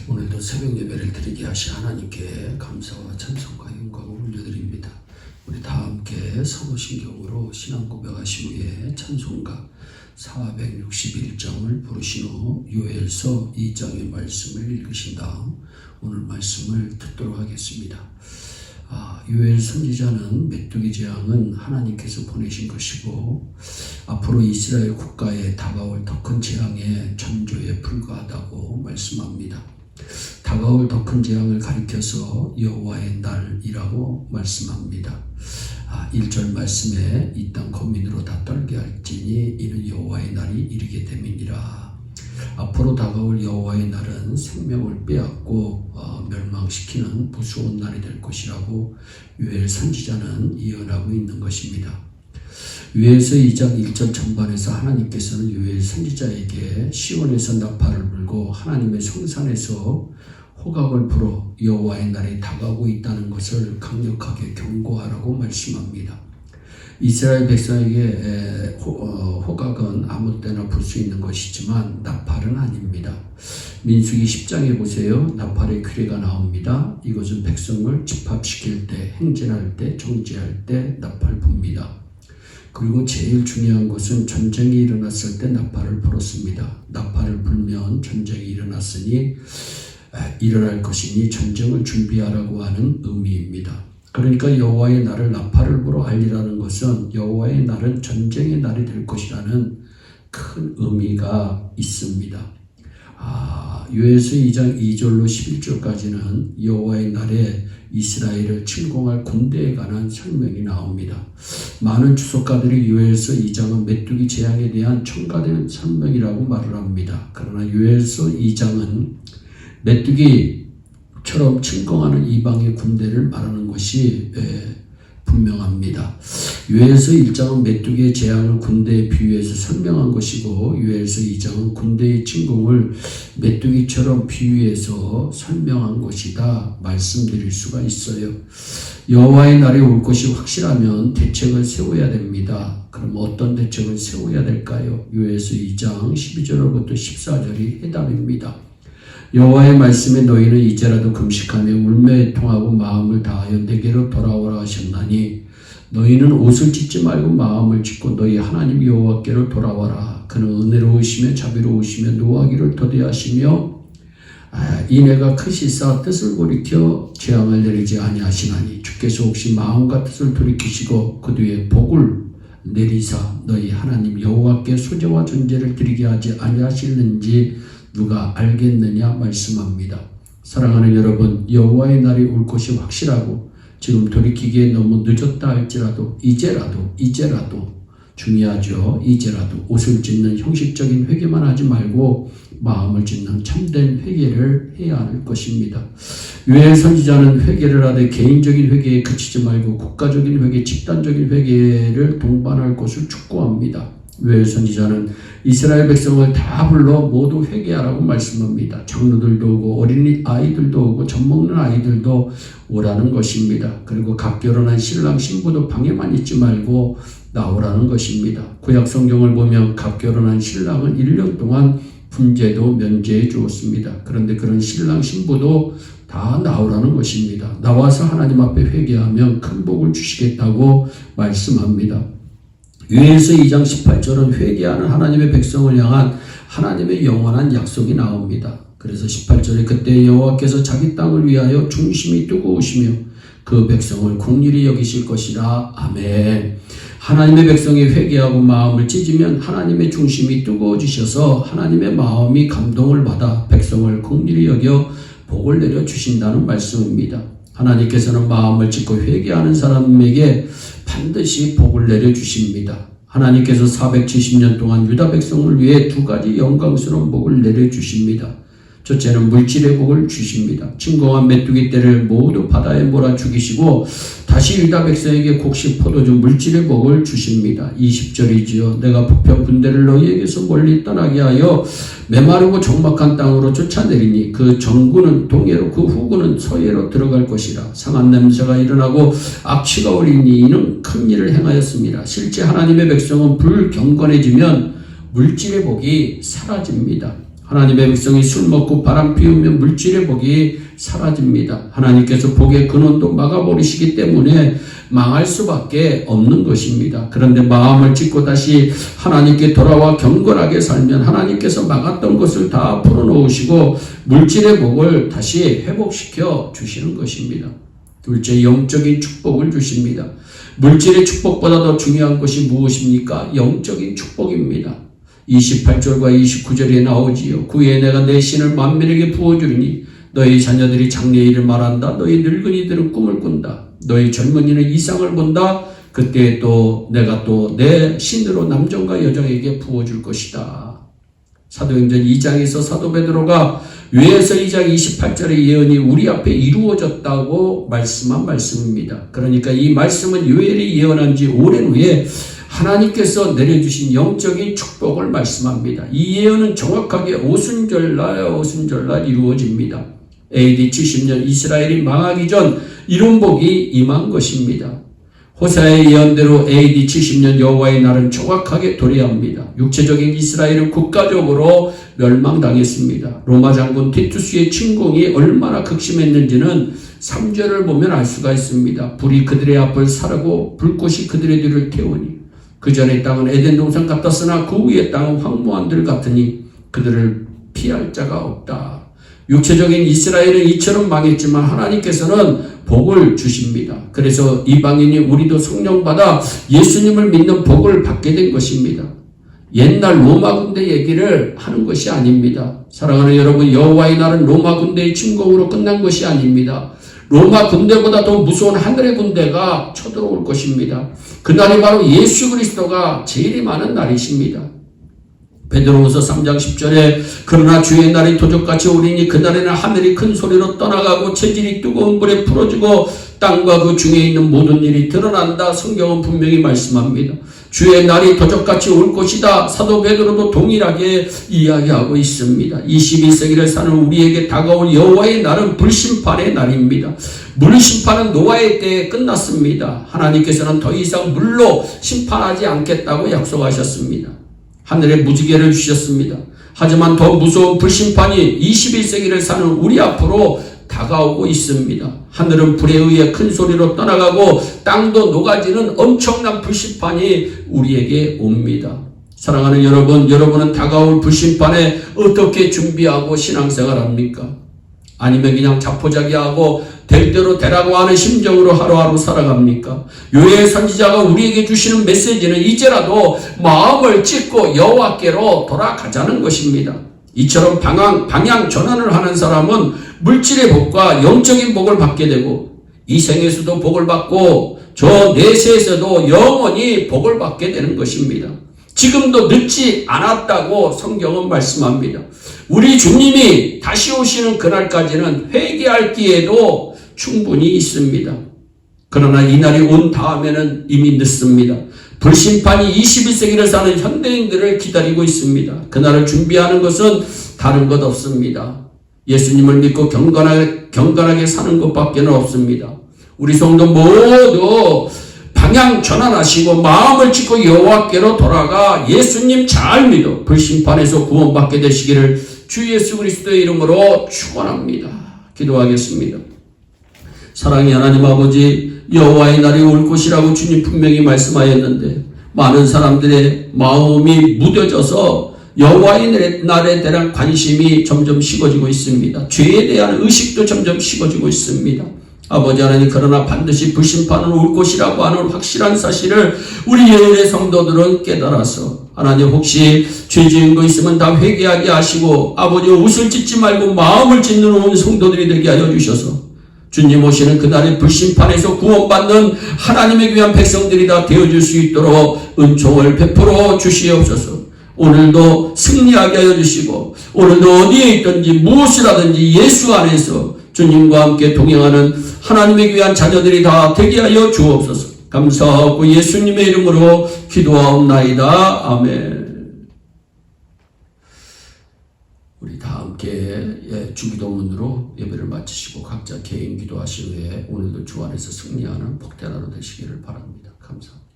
오늘도 새벽 예배를 드리게 하신 하나님께 감사와 찬송과 영광을 올려드립니다. 우리 다 함께 사도신경으로 신앙 고백하신 후에 찬송가 461장을 부르신 후 요엘서 2장의 말씀을 읽으신 다음 오늘 말씀을 듣도록 하겠습니다. 요엘 선지자는 메뚜기 재앙은 하나님께서 보내신 것이고 앞으로 이스라엘 국가에 다가올 더 큰 재앙의 전조에 불과하다고 말씀합니다. 다가올 더 큰 재앙을 가리켜서 여호와의 날이라고 말씀합니다. 1절 말씀에 이 땅 거민으로 다 떨게 할지니 이는 여호와의 날이 이르게 됨이니라. 앞으로 다가올 여호와의 날은 생명을 빼앗고 멸망시키는 무서운 날이 될 것이라고 요엘 선지자는 예언하고 있는 것입니다. 요엘서 2장 1절 전반에서 하나님께서는 요엘 선지자에게 시온에서 나팔을 불고 하나님의 성산에서 호각을 불어 여호와의 날이 다가오고 있다는 것을 강력하게 경고하라고 말씀합니다. 이스라엘 백성에게 호각은 아무 때나 불 수 있는 것이지만 나팔은 아닙니다. 민수기 10장에 보세요. 나팔의 규례가 나옵니다. 이것은 백성을 집합시킬 때, 행진할 때, 정지할 때 나팔 붑니다. 그리고 제일 중요한 것은 전쟁이 일어났을 때 나팔을 불었습니다. 나팔을 불면 전쟁이 일어날 것이니 전쟁을 준비하라고 하는 의미입니다. 그러니까 여호와의 날을 나팔을 불어 알리라는 것은 여호와의 날은 전쟁의 날이 될 것이라는 큰 의미가 있습니다. 요엘서 2장 2절로 11절까지는 여호와의 날에 이스라엘을 침공할 군대에 관한 설명이 나옵니다. 많은 주석가들이 요엘서 2장은 메뚜기 재앙에 대한 첨가된 설명이라고 말을 합니다. 그러나 요엘서 2장은 메뚜기처럼 침공하는 이방의 군대를 말하는 것이 분명합니다. 요엘서 1장은 메뚜기의 재앙을 군대에 비유해서 설명한 것이고 요엘서 2장은 군대의 침공을 메뚜기처럼 비유해서 설명한 것이다 말씀드릴 수가 있어요. 여호와의 날이 올 것이 확실하면 대책을 세워야 됩니다. 그럼 어떤 대책을 세워야 될까요? 요엘서 2장 12절로부터 14절이 해답입니다. 여호와의 말씀에 너희는 이제라도 금식하며 울며 애통하고 마음을 다하여 내게로 돌아오라 하셨나니 너희는 옷을 찢지 말고 마음을 찢고 너희 하나님 여호와께로 돌아와라. 그는 은혜로우시며 자비로우시며 노하기를 더디하시며 인애가 크시사 뜻을 돌이켜 재앙을 내리지 아니하시나니 주께서 혹시 마음과 뜻을 돌이키시고 그 뒤에 복을 내리사 너희 하나님 여호와께 소제와 존재를 드리게 하지 아니하실는지 누가 알겠느냐 말씀합니다. 사랑하는 여러분, 여호와의 날이 올 것이 확실하고 지금 돌이키기에 너무 늦었다 할지라도 이제라도 중요하죠. 이제라도 옷을 찢는 형식적인 회개만 하지 말고 마음을 찢는 참된 회개를 해야 할 것입니다. 요엘 선지자는 회개를 하되 개인적인 회개에 그치지 말고 국가적인 회개, 집단적인 회개를 동반할 것을 촉구합니다. 요엘 선지자는 이스라엘 백성을 다 불러 모두 회개하라고 말씀합니다. 장로들도 오고 어린이 아이들도 오고 젖먹는 아이들도 오라는 것입니다. 그리고 각 결혼한 신랑 신부도 방에만 있지 말고 나오라는 것입니다. 구약 성경을 보면 각 결혼한 신랑은 1년 동안 분재도 면제해 주었습니다. 그런데 그런 신랑 신부도 다 나오라는 것입니다. 나와서 하나님 앞에 회개하면 큰 복을 주시겠다고 말씀합니다. 요엘서 2장 18절은 회개하는 하나님의 백성을 향한 하나님의 영원한 약속이 나옵니다. 그래서 18절에 그때 여호와께서 자기 땅을 위하여 중심이 뜨거우시며 그 백성을 긍휼히 여기실 것이라. 아멘. 하나님의 백성이 회개하고 마음을 찢으면 하나님의 중심이 뜨거워지셔서 하나님의 마음이 감동을 받아 백성을 긍휼히 여겨 복을 내려 주신다는 말씀입니다. 하나님께서는 마음을 찢고 회개하는 사람에게 반드시 복을 내려주십니다. 하나님께서 470년 동안 유다 백성을 위해 두 가지 영광스러운 복을 내려주십니다. 첫째는 물질의 복을 주십니다. 침공한 메뚜기 떼를 모두 바다에 몰아 죽이시고 다시 유다 백성에게 곡식 포도주 물질의 복을 주십니다. 20절이지요. 내가 부평 군대를 너희에게서 멀리 떠나게 하여 메마르고 적막한 땅으로 쫓아내리니 그 정구는 동해로 그 후구는 서해로 들어갈 것이라. 상한 냄새가 일어나고 악취가 오리니 이는 큰 일을 행하였습니다. 실제 하나님의 백성은 불경건해지면 물질의 복이 사라집니다. 하나님의 백성이 술 먹고 바람 피우면 물질의 복이 사라집니다. 하나님께서 복의 근원도 막아버리시기 때문에 망할 수밖에 없는 것입니다. 그런데 마음을 찢고 다시 하나님께 돌아와 경건하게 살면 하나님께서 막았던 것을 다 풀어놓으시고 물질의 복을 다시 회복시켜 주시는 것입니다. 둘째, 영적인 축복을 주십니다. 물질의 축복보다 더 중요한 것이 무엇입니까? 영적인 축복입니다. 28절과 29절에 나오지요. 그후에 내가 내 신을 만민에게 부어주리니 너희 자녀들이 장래일을 말한다. 너희 늙은이들은 꿈을 꾼다. 너희 젊은이는 이상을 본다. 그때 또 내가 또 내 신으로 남종과 여종에게 부어줄 것이다. 사도행전 2장에서 사도 베드로가 요에서 2장 28절의 예언이 우리 앞에 이루어졌다고 말씀한 말씀입니다. 그러니까 이 말씀은 요엘이 예언한 지 오랜 후에 하나님께서 내려주신 영적인 축복을 말씀합니다. 이 예언은 정확하게 오순절날 이루어집니다. AD 70년 이스라엘이 망하기 전 이룬 복이 임한 것입니다. 호세아의 예언대로 AD 70년 여호와의 날은 정확하게 도래합니다. 육체적인 이스라엘은 국가적으로 멸망당했습니다. 로마 장군 티투스의 침공이 얼마나 극심했는지는 3절을 보면 알 수가 있습니다. 불이 그들의 앞을 사르고 불꽃이 그들의 뒤를 태우니 그 전의 땅은 에덴 동산 같았으나 그 위의 땅은 황무한 들 같으니 그들을 피할 자가 없다. 육체적인 이스라엘은 이처럼 망했지만 하나님께서는 복을 주십니다. 그래서 이방인이 우리도 성령 받아 예수님을 믿는 복을 받게 된 것입니다. 옛날 로마 군대 얘기를 하는 것이 아닙니다. 사랑하는 여러분, 여호와의 날은 로마 군대의 침공으로 끝난 것이 아닙니다. 로마 군대보다 더 무서운 하늘의 군대가 쳐들어올 것입니다. 그날이 바로 예수 그리스도가 제일이 많은 날이십니다. 베드로후서 3장 10절에 그러나 주의 날이 도적같이 오리니 그날에는 하늘이 큰 소리로 떠나가고 체질이 뜨거운 불에 풀어지고 땅과 그 중에 있는 모든 일이 드러난다. 성경은 분명히 말씀합니다. 주의 날이 도적같이 올 것이다. 사도 베드로도 동일하게 이야기하고 있습니다. 21세기를 사는 우리에게 다가올 여호와의 날은 불심판의 날입니다. 물심판은 노아의 때에 끝났습니다. 하나님께서는 더 이상 물로 심판하지 않겠다고 약속하셨습니다. 하늘에 무지개를 주셨습니다. 하지만 더 무서운 불심판이 21세기를 사는 우리 앞으로 다가오고 있습니다. 하늘은 불에 의해 큰 소리로 떠나가고 땅도 녹아지는 엄청난 불심판이 우리에게 옵니다. 사랑하는 여러분, 여러분은 다가올 불심판에 어떻게 준비하고 신앙생활합니까? 아니면 그냥 자포자기하고 될 대로 되라고 하는 심정으로 하루하루 살아갑니까? 요엘 선지자가 우리에게 주시는 메시지는 이제라도 마음을 찢고 여호와께로 돌아가자는 것입니다. 이처럼 방향 전환을 하는 사람은 물질의 복과 영적인 복을 받게 되고 이 생에서도 복을 받고 저 내세에서도 영원히 복을 받게 되는 것입니다. 지금도 늦지 않았다고 성경은 말씀합니다. 우리 주님이 다시 오시는 그날까지는 회개할 기회도 충분히 있습니다. 그러나 이날이 온 다음에는 이미 늦습니다. 불심판이 21세기를 사는 현대인들을 기다리고 있습니다. 그날을 준비하는 것은 다른 것 없습니다. 예수님을 믿고 경건하게 사는 것밖에 없습니다. 우리 성도 모두 방향 전환하시고 마음을 찢고 여호와께로 돌아가 예수님 잘 믿어 불심판에서 구원받게 되시기를 주 예수 그리스도의 이름으로 축원합니다. 기도하겠습니다. 사랑의 하나님 아버지, 여호와의 날이 올 것이라고 주님 분명히 말씀하였는데 많은 사람들의 마음이 무뎌져서 여호와의 날에 대한 관심이 점점 식어지고 있습니다. 죄에 대한 의식도 점점 식어지고 있습니다. 아버지 하나님, 그러나 반드시 불심판은 올 것이라고 하는 확실한 사실을 우리 예언의 성도들은 깨달아서 하나님, 혹시 죄 지은 거 있으면 다 회개하게 하시고 아버지 옷을 찢지 말고 마음을 찢는 온 성도들이 되게 하여 주셔서 주님 오시는 그날의 불심판에서 구원받는 하나님의 귀한 백성들이 다 되어줄 수 있도록 은총을 베풀어 주시옵소서. 오늘도 승리하게 하여 주시고 오늘도 어디에 있든지 무엇을 하든지 예수 안에서 주님과 함께 동행하는 하나님의 귀한 자녀들이 다 되게 하여 주옵소서. 감사하고 예수님의 이름으로 기도하옵나이다. 아멘. 우리 다 함께 주기도문으로 예배를 마치시고 각자 개인 기도하신 후에 오늘도 주 안에서 승리하는 복된 하루 되시기를 바랍니다. 감사합니다.